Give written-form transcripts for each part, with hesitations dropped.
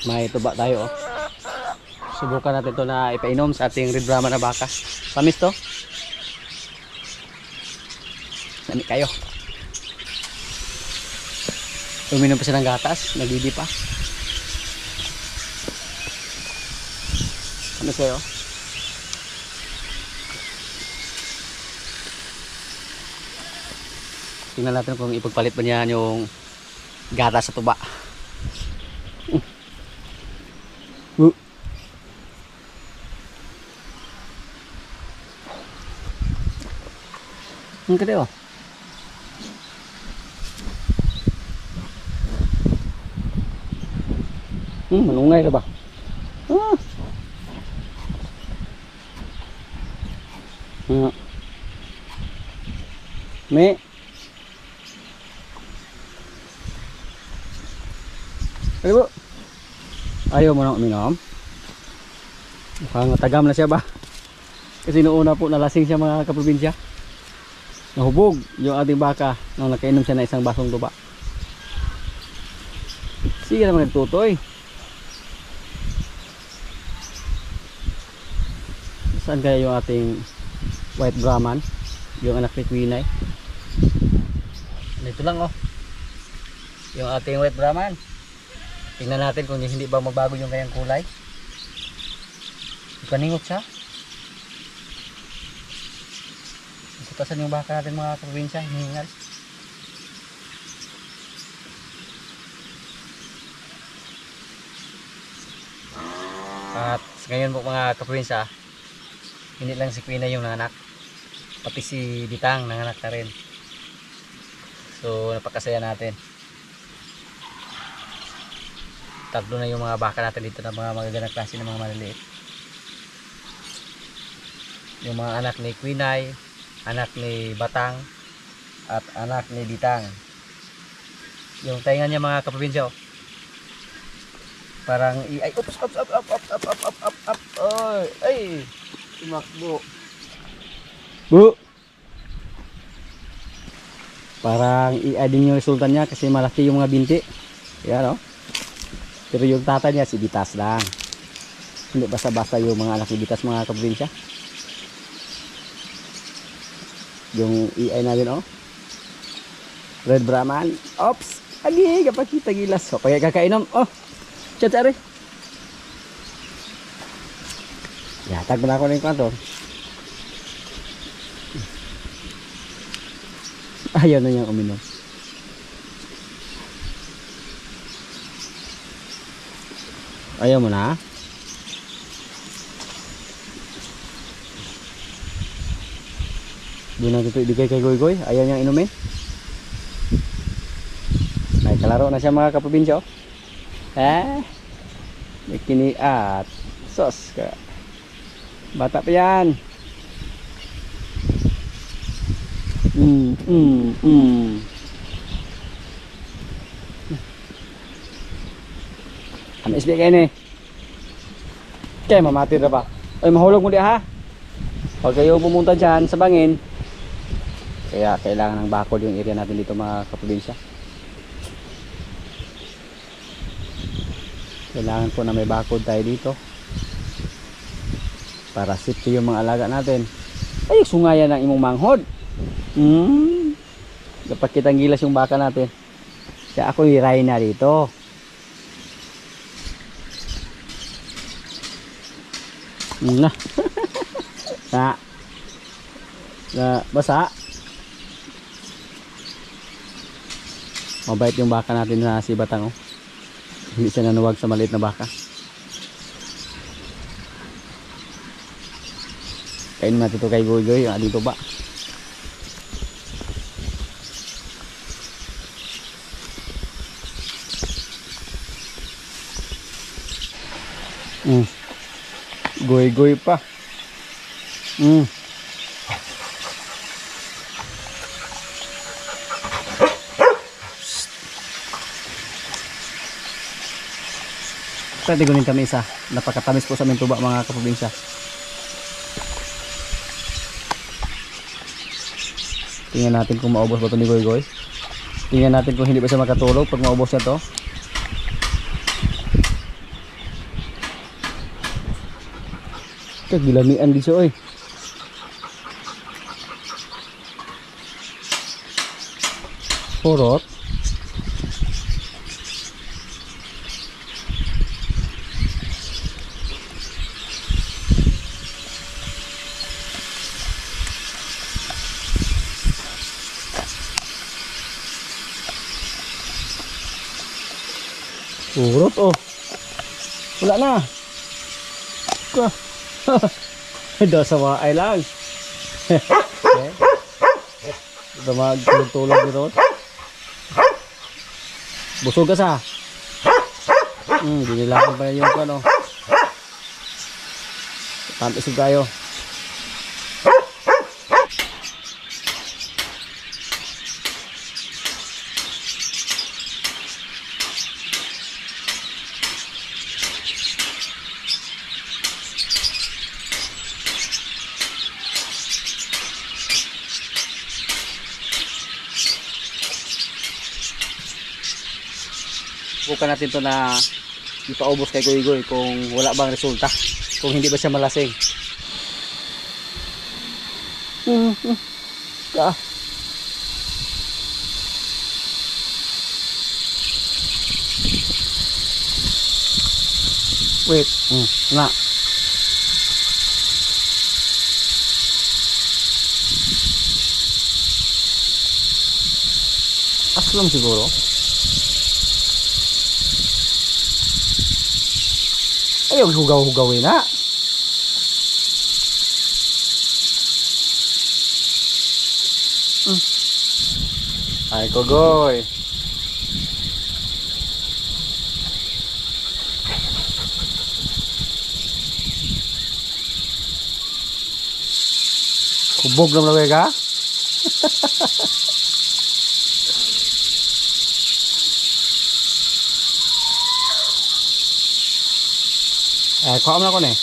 May tuba tayo oh. Subukan natin to na ipainom sa ating Red Brahman na baka. Tamis to. Nami kayo. Uminom pa siya ng gatas, nagdidi pa. Tamis kayo. Tingnan natin kung ipagpalit ba niya yung gatas sa tuba. Ang ganda oh. Malungay na ba? May ano po? Ayaw mo nang uminom? Mukhang matagam na siya ba? Kasi noong una po nalasing siya mga kaprobinsya. Nahubog yung ating baka nung nakainom siya na isang basong tuba. Sige naman nagtutoy. Saan kaya yung ating White Brahman? Yung anak ni Quinay. Dito lang oh. Yung ating White Brahman. Tingnan natin kung hindi ba magbago yung kanyang kulay. Paningot siya. Sutasan yung baka natin mga probinsya. Hihingal. At ngayon po mga kaprobinsya, hindi lang si Quinay yung nanganak, pati si Bitang nanganak na rin. So napakasaya natin. Tatlo na yung mga baka natin dito na mga magagandang klase ng mga maliliit. Yung mga anak ni Quinay, anak ni Batang, at anak ni Bitang. Yung tainga niya mga kaprobinsya oh. Parang ay ups up. Ay tumakbo. Bu. Parang i-add din yung resulta niya kasi malaki yung mga binti. Yan oh. Pero yung tata niya si Bitas lang. Hindi basta-basta yung mga anak ni Bitas mga kaprobinsya. Yung EI natin oh. Red Brahman. Ops. Agi kapag kita gilas. So kaya kakainom oh. Chat ari. Yatag na ako ng kanto. Ayaw na niyang uminom. Ayaw mo na? Doon na dito ibigay kay Goy-Goy. Ayaw niyang inumin. Ay, kalaro na siya mga kaprobinsya. May kiniat. Sos ka. Bata pa yan. Ano isbig kayo ni? Kaya mamatir na ba? Ay mahulog mo di ha? Huwag kayo pumunta dyan sa bangin. Kaya kailangan ng bakod yung area natin dito mga kaprobinsya. Kailangan po na may bakod tayo dito para safety yung mga alaga natin. Ay sungayan ng imong manghod. Dapat kitang gilas yung baka natin. Kaya ako iray na dito. Na. Basa. Mabait yung baka natin na si Batang oh. Hindi siya nanuwag sa maliit na baka. Kainin natin ito kay Goy-Goy. Dito ba? Goy-Goy pa. Pwede gunin kami isa. Napakatamis po sa aming tuba mga kaprobinsya. Tingnan natin kung maubos ba ito ni Goy-Goy. Tingnan natin kung hindi ba siya makatulog pag maubos niya to. Kag gilamian di siya oy. Purot. Purot oh. Wala na. Daw ay lang. Okay. Ito magtulog dito. Busog ka sa. Dinilakan pa yung ano. Tantisig tayo. Bukan natin to na ipaubos kay Goy-Goy kung wala bang resulta, kung hindi ba siya malasing. Wait, na. Aslam siguro. Ayaw hugaw-hugawin na. Ay Goy. Kubog lang laway ka? Kuha mo na ko na eh.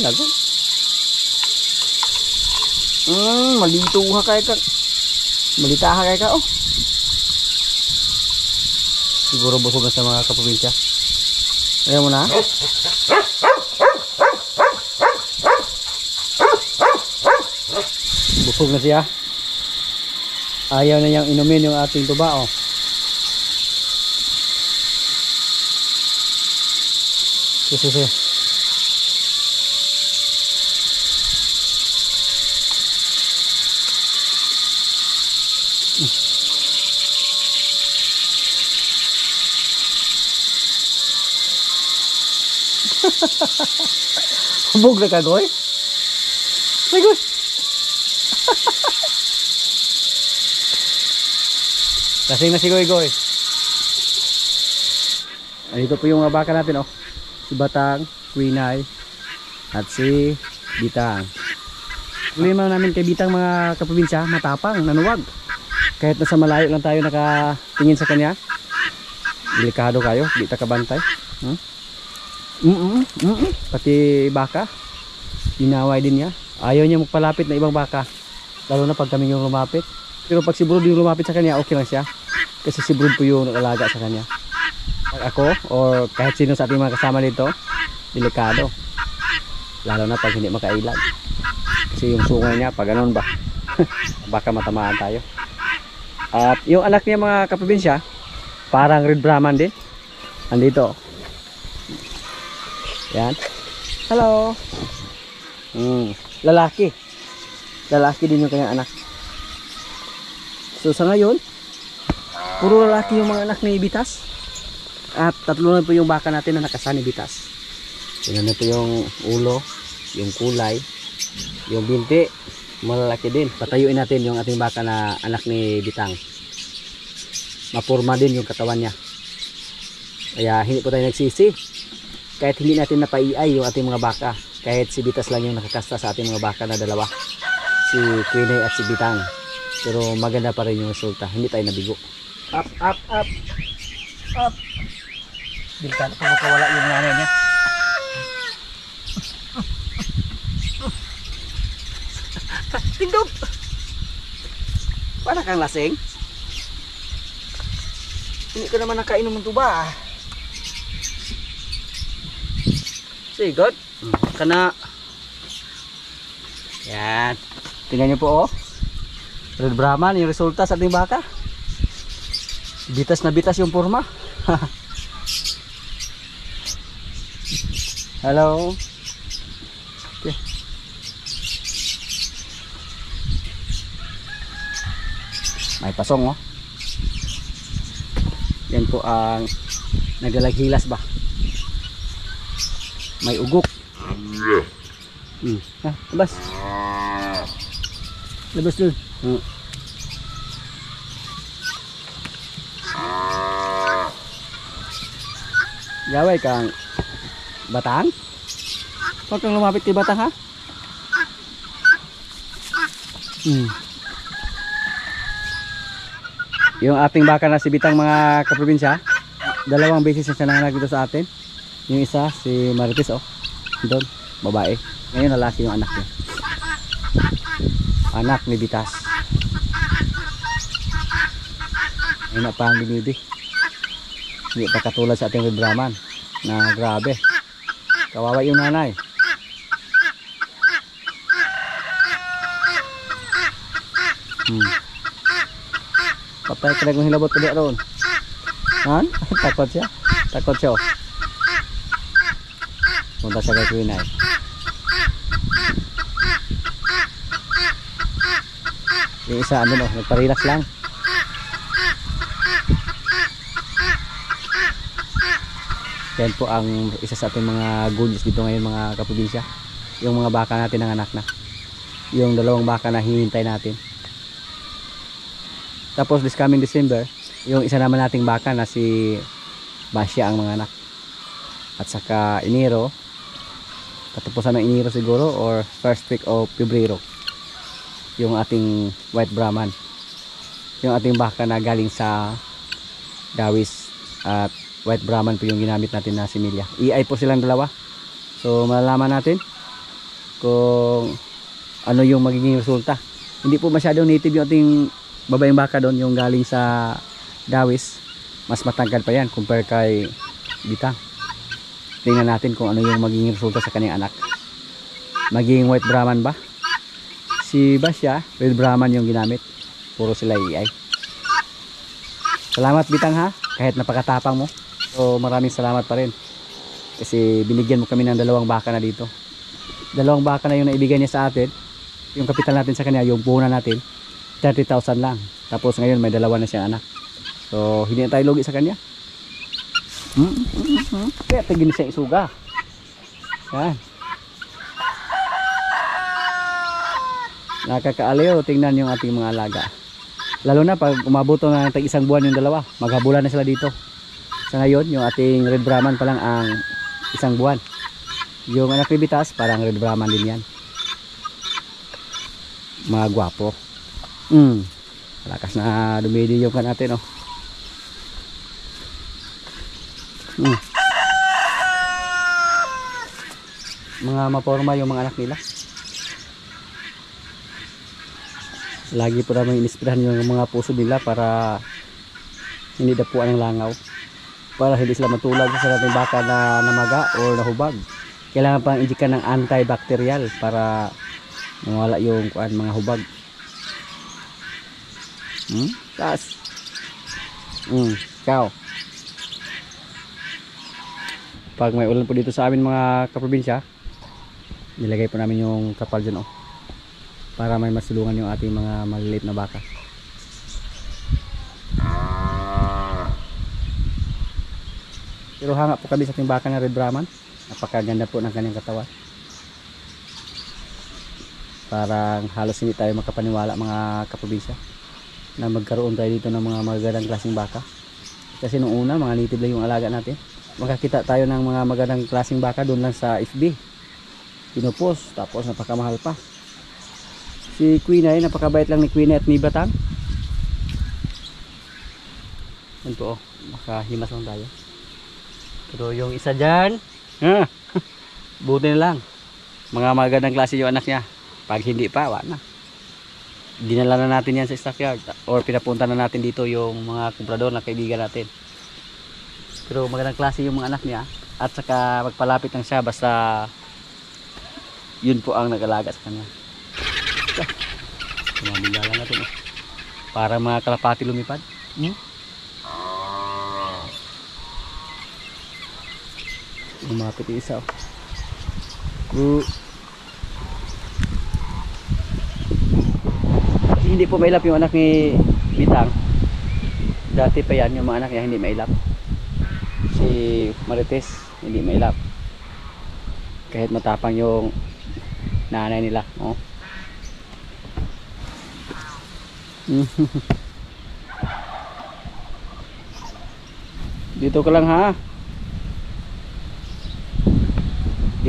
Lago. Malito ha kaya ka. Malita ha kaya ka oh. Siguro busog na sa mga kaprobinsya. Ayaw mo na? Busog na siya. Ayaw na niyang inumin yung ating tuba oh. Sige. Hubog na ka, Goy? Ay, Goy! Lasing na si Goy-Goy. Dito po yung baka natin, oh. Si Batang, Quinay, at si Bitang. Problema namin kay Bitang mga kaprobinsya, matapang, nanuwag. Kahit nasa malayo lang tayo nakatingin sa kanya, delikado kayo, di ta kabantay. Pati baka, dinaway din niya. Ayaw niya magpalapit na ibang baka, lalo na pag kami yung lumapit. Pero pag si Brod yung lumapit sa kanya, okay lang siya. Kasi si Brod po yung nag-alaga sa kanya. Pag ako, or kahit sino sa ating mga kasama dito, delikado. Lalo na pag hindi makailag. Kasi yung sungay niya, pag ganun ba, baka matamaan tayo. At yung anak niya mga kaprobinsya, parang Red Brahman din. Andito. Yan. Hello. Lalaki. Lalaki din yung kanyang anak. So sa ngayon, puro lalaki yung mga anak ni Bitas. At tatlo na po yung baka natin na nakasani Bitas. Tingnan na po yung ulo, yung kulay, yung binti, malalaki din. Patayuin natin yung ating baka na anak ni Bitang. Mapurma din yung katawan niya. Kaya hindi po tayo nagsisi. Kahit hindi natin napaiay yung ating mga baka. Kahit si Bitas lang yung nakakasta sa ating mga baka na dalawa. Si Quinay at si Bitang. Pero maganda pa rin yung resulta. Hindi tayo nabigo. Up, up, up. Up. Delikado kung makawala yung nanay niya. Tindog! Para kang lasing? Hindi ka naman nakainom ng tuba. Sigot. Kana. Yan. Tingnan niyo po oh. Red Brahman yung resulta sa ating baka. Bitas na bitas yung forma. Hello. Okay. May pasong oh. Yan po ang naglalaghilas ba. May ugok. Labas. Labas dun. Gaway kang batang? Huwag kang lumapit kay batang ha? Yung ating baka na si Bitang mga kaprobinsya, 2 beses na siya nanganak dito sa atin. Yung isa si Marites oh, doon, babae. Ngayon lalaki yung anak niya. Anak ni Bitas. Ngayon na pa ang binibi. Hindi pa katulad sa ating Red Brahman na grabe. Kawawa yung nanay. Patay ka na kung hilabot ka doon. Han? Takot siya. Takot siya oh. Punta siya kay Queen ay. Yung isa ano oh, nagpa-relax lang. Yan po ang isa sa ating mga good news dito ngayon mga kaprobinsya. Yung mga baka natin ang anak na. Yung 2 baka na hinihintay natin. Tapos this coming December, yung isa naman nating baka na si Basya ang mga anak. At saka Enero, katapusan ng Enero siguro or first week of Pebrero, yung ating White Brahman. Yung ating baka na galing sa Dawis at White Brahman po yung ginamit natin na similya. EI po silang dalawa. So malalaman natin kung ano yung magiging resulta. Hindi po masyadong native yung ating babaeng baka doon, yung galing sa Dawis. Mas matangkad pa yan compare kay Bitang. Tingnan natin kung ano yung magiging resulta sa kanyang anak. Magiging White Brahman ba? Si Basya, Red Brahman yung ginamit. Puro sila EI. Salamat Bitang ha, kahit napakatapang mo. So maraming salamat pa rin. Kasi binigyan mo kami ng 2 baka na dito. 2 baka na yung naibigay niya sa atin. Yung kapital natin sa kanya, yung puhunan natin, 30,000 lang. Tapos ngayon may 2 na siyang anak. So hindi na tayo lugi sa kanya. Kaya tigil siya isuga. Yan. Nakakaaliw, tingnan yung ating mga alaga. Lalo na pag umabot na ng 1 buwan yung 2, maghabulan na sila dito. Sa ngayon, yung ating Red Brahman pa lang ang 1 buwan. Yung anak ni Bitas, parang Red Brahman din yan. Mga gwapo. Lakas na dumidi yung kan natin oh. Mga maporma yung mga anak nila. Lagi po naman inispirahan yung mga puso nila para hindi dapuan ng langaw, para hindi sila matulad sa ating baka na namaga o nahubag. Kailangan pang injikan ng antibacterial para mawala yung mga hubag. Taas. Ikaw. Pag may ulan po dito sa amin mga kaprobinsya, nilagay po namin yung kapal dyan oh, para may masulungan yung ating mga maliliit na baka. Pero hanga po kami sa ating baka na Red Brahman. Napakaganda po ng kanyang katawan. Parang halos hindi tayo makapaniwala mga kaprobinsya na magkaroon tayo dito ng mga magagandang klaseng baka. Kasi nung una mga native lang yung alaga natin. Makakita tayo ng mga magandang klaseng baka doon lang sa FB. Pinupost, tapos napakamahal pa. Si Queen ay napakabait lang ni Queen at ni Batang. Yan po oh, makahimas lang tayo. Pero yung isa dyan, buti na lang. Mga magandang klase yung anak niya. Pag hindi pa, wala na. Dinala na natin yan sa stockyard. Or pinapunta na natin dito yung mga komprador na kaibigan natin. Pero magandang klase yung mga anak niya. at saka magpalapit lang siya basta yun po ang nag-alaga sa kanya. Tumabigala natin para mga kalapati lumipad. Lumapit yung isa. Hindi po mailap yung anak ni Bitang. Dati pa yan yung mga anak niya hindi mailap. Si Marites hindi mailap. Kahit matapang yung nanay nila. Oh. Dito ka lang ha.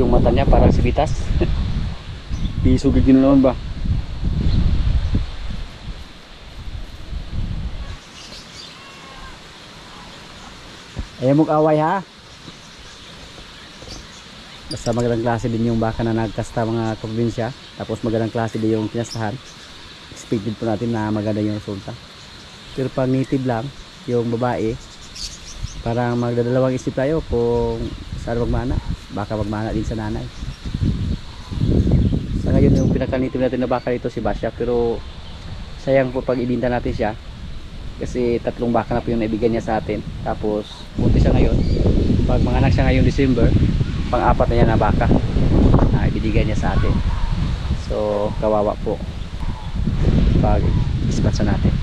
Yung mata niya parang si Bitas. Bisugig din naman ba? Ayaw mag-away ha. Basta magandang klase din yung baka na nagkasta mga probinsya. Tapos magandang klase din yung pinastahan. Expected po natin na maganda yung resulta. Pero pag native lang, yung babae, parang magdadalawang isip tayo kung saan magmana. Baka magmana din sa nanay. Sa ngayon yung pinaka-native natin na baka dito si Basya. Pero sayang po pag ibinta natin siya. Kasi 3 baka na po yung naibigyan niya sa atin. Tapos buntis siya ngayon. Pag manganak siya ngayong December, pang-4 na niya na baka na ibigay niya sa atin. So kawawa po pag dispatcha natin.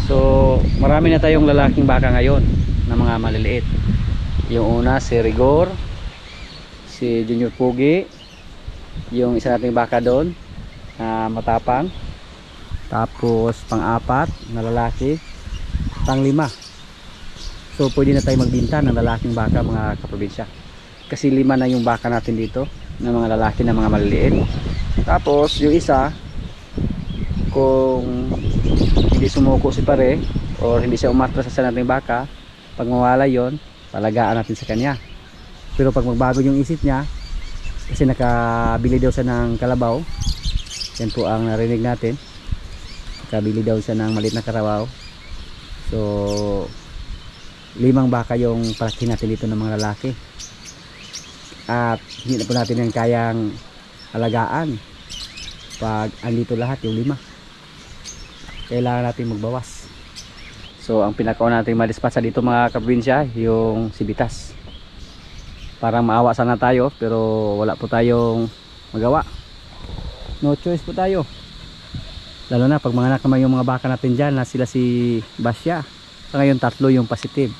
So marami na tayong lalaking baka ngayon na mga maliliit. Yung una si Rigor, si Junior Pugi, yung isa nating baka doon na matapang. Tapos pang-4 na lalaki, pang-5. So pwede na tayo magbinta ng lalaking baka mga kaprobinsya. Kasi 5 na yung baka natin dito ng mga lalaki na mga maliliit. Tapos yung isa, kung hindi sumuko si pare or hindi siya umatras sa nating baka, pag mawala yon, palagaan natin sa kanya. Pero pag magbago yung isip niya, kasi nakabili daw siya ng kalabaw, yan po ang narinig natin, nakabili daw siya ng maliit na karabaw. So 5 baka yung palaki natin dito ng mga lalaki. At hindi na po natin yung kayang alagaan pag andito lahat yung 5. Kailangan natin magbawas. So ang pinakauna natin madispatcha dito mga kaprobinsya, yung si Bitas. Parang maawa sana tayo pero wala po tayong magawa. No choice po tayo. Lalo na pag mga nakamay yung mga baka natin dyan na sila si Basya. Sa ngayon 3 yung positive.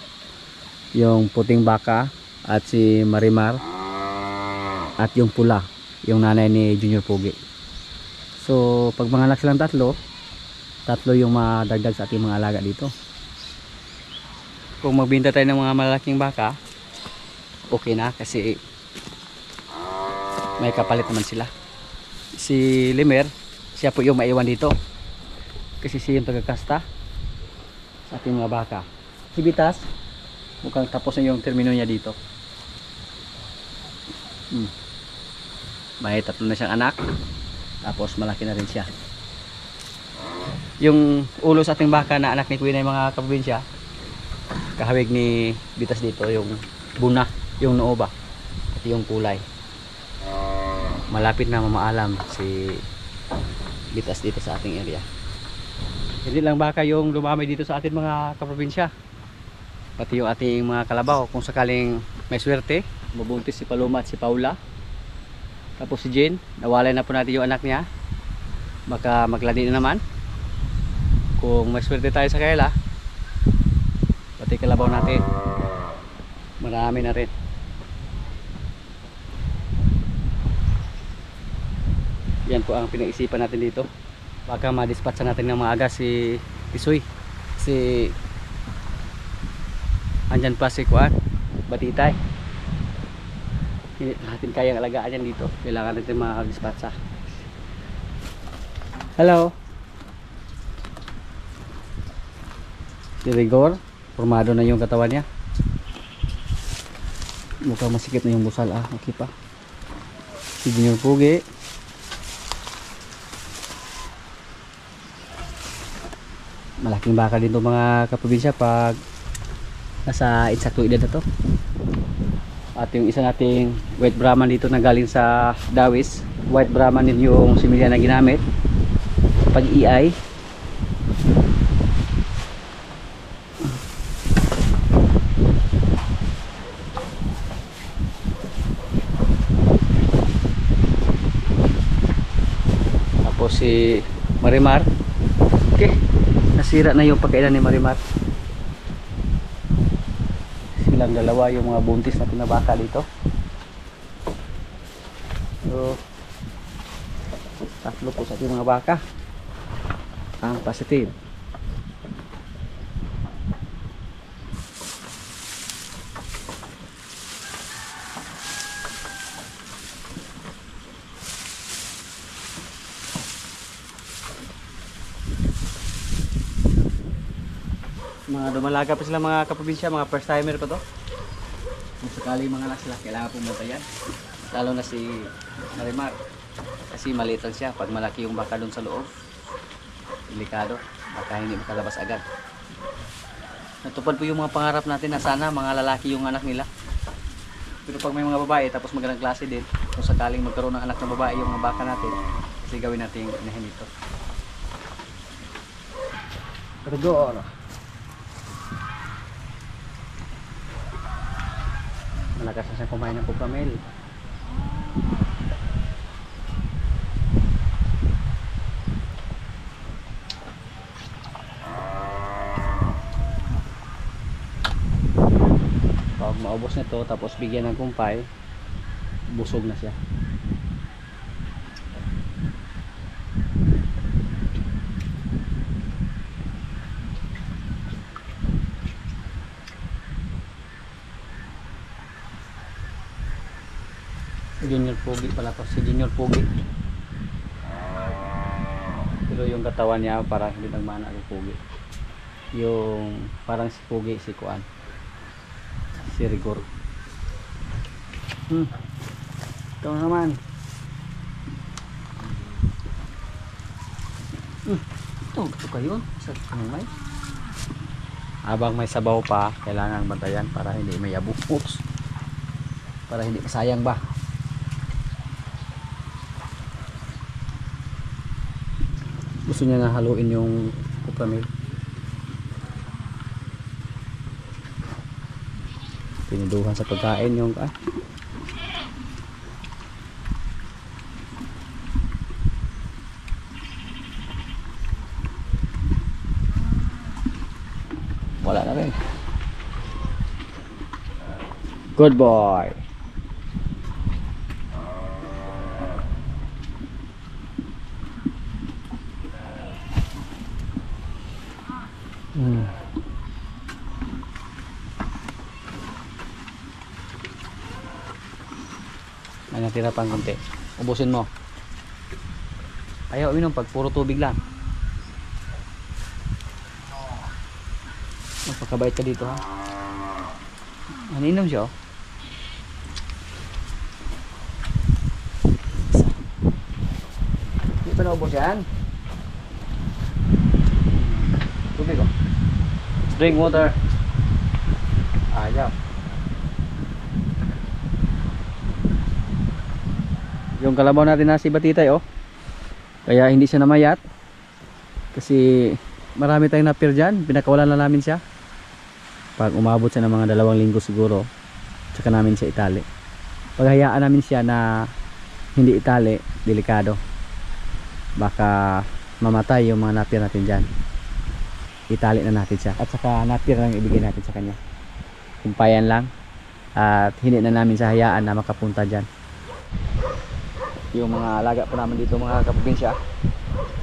Yung puting baka at si Marimar at yung pula, yung nanay ni Junior Pugi. So pag mga anak silang 3 yung madagdag sa ating mga alaga dito. Kung magbinta tayo ng mga malaking baka, okay na kasi may kapalit naman sila. Si Limer, siya po yung maiwan dito kasi siya yung tagakasta sa ating mga baka. Si Bitas, mukhang tapos na yung termino niya dito. May 3 na siyang anak, tapos malaki na rin siya. Yung ulo sa ating baka na anak ni Kuya na yung mga kaprobinsya, kahawig ni Bitas dito, yung buna, yung noo ba, at yung kulay. Malapit na mamaalam si Bitas dito sa ating area. Hindi lang baka yung lumamay dito sa ating mga kaprobinsya, pati yung ating mga kalabaw. Kung sakaling may swerte, mabuntis si Paloma at si Paula, tapos si Jane, nawalay na po natin yung anak niya, baka maglandi na naman. Kung may swerte tayo sa kaila, pati kalabaw natin marami na rin. Yan po ang pinag-isipan natin dito. Baka ma-dispatcha natin ng maaga si Tisoy, si andyan pa si Kuan Batitay. Hindi natin kayang alagaan yan dito, kailangan natin mag-dispatcha. Hello. Si Rigor, formado na yung katawan niya. Mukhang masikip na yung busal. Okay pa. Si Junior Pugi, malaking baka din itong mga kaprobinsya pag Nasa insakto edad na to. At yung isa nating white Brahman dito na galing sa Dawis, white Brahman din yung similya na ginamit pag EI. Tapos si Marimar, okay, nasira na yung pagkainan ni Marimar. Silang dalawa yung mga buntis natin na baka dito. So tatlo po sa ating mga baka ang positive. Mga dumalaga pa sila mga kaprobinsya, mga first timer pa to. Kung sakali mga anak sila, kailangan pumunta yan. Lalo na si Marimar. Kasi maliit lang siya. Pag malaki yung baka doon sa loob, delikado. Baka hindi makalabas agad. Natupad po yung mga pangarap natin na sana mga lalaki yung anak nila. Pero pag may mga babae, tapos magandang klase din, kung sakaling magkaroon ng anak na babae yung mga baka natin, kasi gawin natin yung inahin dito. Pero malakas na siyang kumain ng Copramel. Pag maubos nito tapos bigyan ng kumpay, busog na siya. Junior Pogi pala to, si Junior Pogi. Pero yung katawan niya parang hindi nagmana ng Pogi. Yung parang si Pogi, si Kuan, si Rigor. Ito naman. Ito kayo sa kamay. Habang may sabaw pa, kailangan bantayan para hindi may abok. Oops. Para hindi masayang ba. Gusto niya nga haluin yung Copramel. Pinuduhan sa pagkain yung wala na rin. Good boy. May natira pang konti. Ubusin mo. Ayaw uminom pag puro tubig lang. Magpakabait ka dito ha. Maninom siya oh. Hindi pa naubos yan. Tubig oh. Drink water. Ayaw. Yung kalabaw natin na si Batitay oh. Kaya hindi siya namayat. Kasi marami tayong napir dyan. Pinakawalan na namin siya. Pag umabot siya ng mga 2 linggo siguro, tsaka namin siya itali. Pag hayaan namin siya na hindi itali, delikado. Baka mamatay yung mga napir natin dyan. Itali na natin siya. At saka napir lang ibigay natin sa kanya. Kumpayan lang. At hindi na namin siya hayaan na makapunta dyan. Yung mga alaga po namin dito mga kaprobinsya,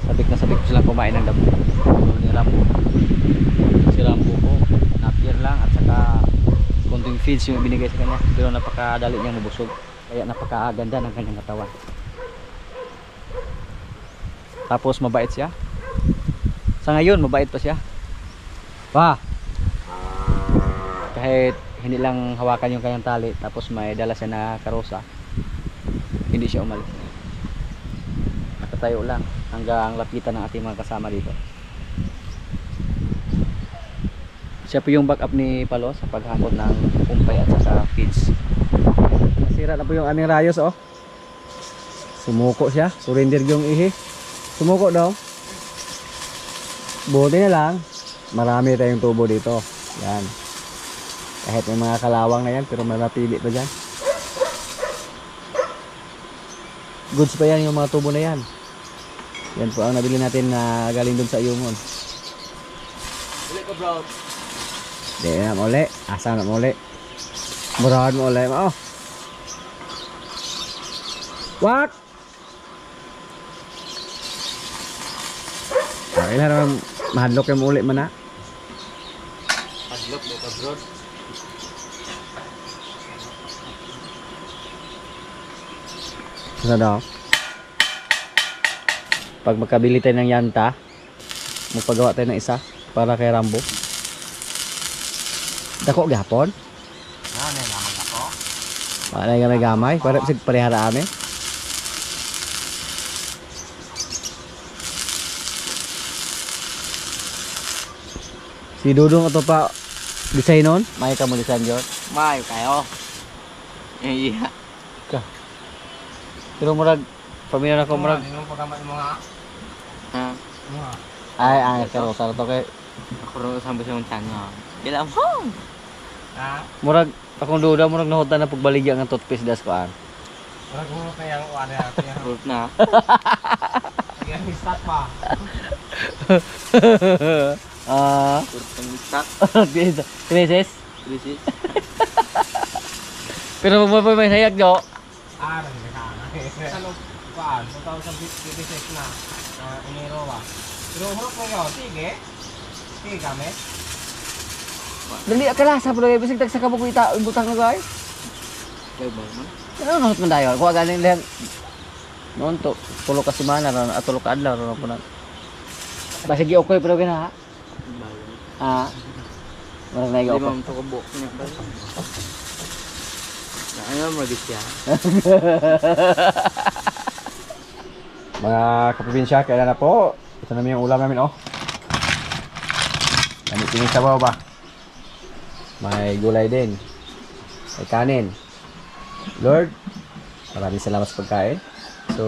sabik na sabik po silang kumain ng dabo. Ni Rambo. Si Rambo po, napir lang at saka konting feeds yung binigay sa kanya. Pero napakadali niyang mabusog. Kaya napakaganda ng kanyang katawan. Tapos mabait siya. Sa ngayon mabait pa siya. Kahit hindi lang hawakan yung kanyang tali, tapos may dala siya na karosa, hindi siya umalis. Nakatayo lang hanggang lapitan ng ating mga kasama dito. Siya po yung backup ni Palo sa paghakot ng kumpay at saka feeds. Nasira na po yung aming rayos oh. Sumuko siya. Surrender yung ihi. Sumuko daw. Buti na lang. Marami tayong tubo dito. Yan. Kahit may mga kalawang na yan pero may mapili pa dyan. Goods pa yan yung mga tubo na yan. Yan po ang nabili natin na galing dun sa Iyungon. Uli ko bro. Di na muli. Asa na muli. Murahan mo ulit. Oh. Wak! Okay na naman. Mahadlok yung muli man na. Padlock mo ka bro. Ano daw? Pag magkabili tayo ng yanta, magpagawa tayo ng isa para kay Rambo. Dako gapon? Ano yung naman ako? Wala yung gamay. Para sig pareharaan eh. Si Dudong ito pa design nun? May ka mo design yun? Mayo kayo. Iya. Pero murag, pamilya na ko murag. Hindi mo pagkamat yung mga. Ha? Mga. Ay, pero sa to kay Ako rin sambo sa mga tanga. Kailangan mo. Ha? murag akong duda murag nahutan na pagbaligya ng toothpaste das koan. Parang kung ano yung wala natin. Fruit na. Kaya start pa. Fruit ang start. Krisis. Krisis. Pero may sayag do. Ano paan? 2026 na. Enero ba? Pero hurok mo yun. Sige. Sige kami. Dali akala sa pulay bisig tag sa kabog ita butang na guys. Kaya ba man? Ano nahut man dayon? Kuha galing lang. Noon to tulo ka semana ron at tulo ka adlaw ron po na. Basig okay pero gina ha. Ah. Wala na Hindi okay. mo ito kabuk. Ano mo siya? Mga kaprobinsya, kailan na po? Ito naman yung ulam namin oh. Gamit yung sabaw ba? May gulay din. May kanin. Lord, maraming salamat sa pagkain. So,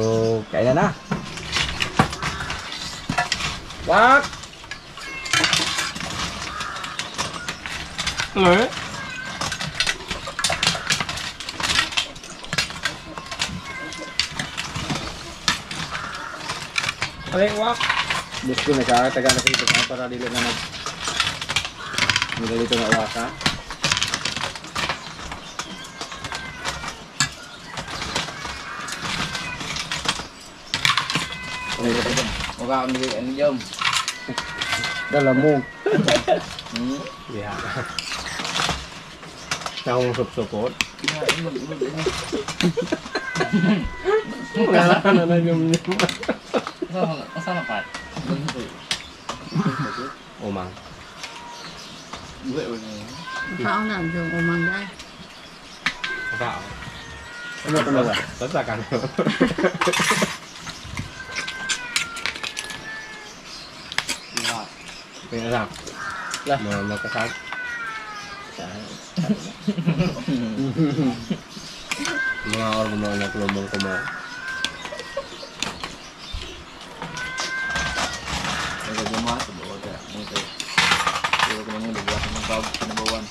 kain na. Wak! Lord? Wak. Gusto na siya, taga na ito para dili na nila dito na uwaka. Mukha kami ano yun. Dalamog. Yeah. Taong supsupot. Wala ka na yung Saan pa? Umang. Tao na yung umang dahil. Tao. Ano ito ba? Basta ka na. Kaya lang. Lah. Makasag. Mga ormo mga nakulumong ko mo. Ada jemaah sebawa ada mungkin. Kalau kemana dibuat sama kau penebawan.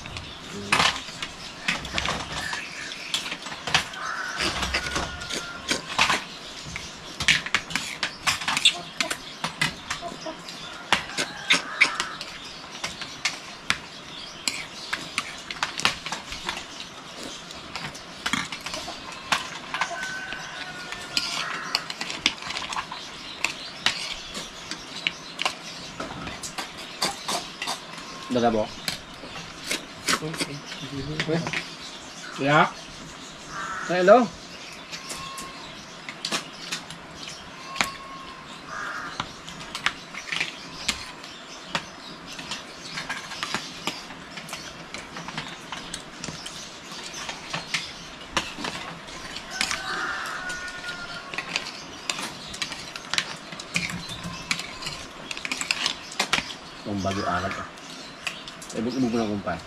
Dada mo? Ya. Hello? Ang bagyo alat ah. Ibog mo na kumpay.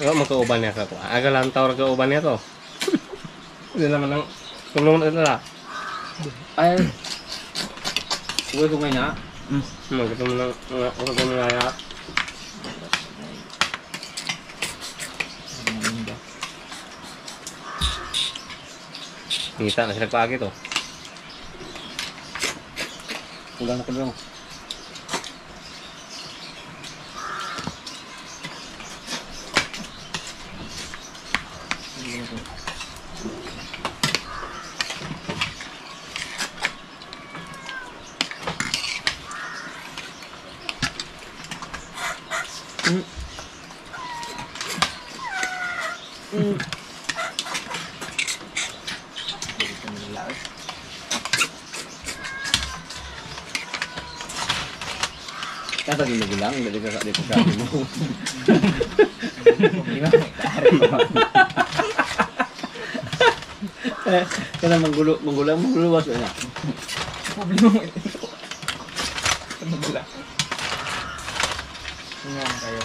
Ano magkauban niya ka ko? Aga lang tawag kauban niya to. Hindi naman ang tulong na nila. Ay. Uwi ko nga. Magkatulong ng mga nila. Ngita na sila pagi to. Ulang na ko. Kaya taging nagulang, hindi ka sabi mo. Kaya mangguluwas na. Problema ito. Ano bala? Nga kayo.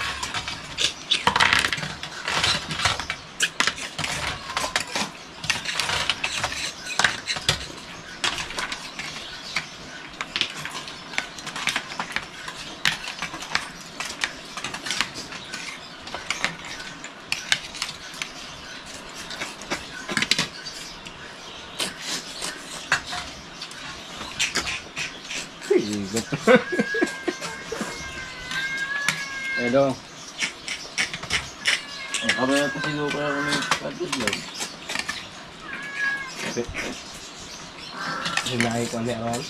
Edo. Ako na kasi ko para kami pag-vlog. Sinahay ko niya ron.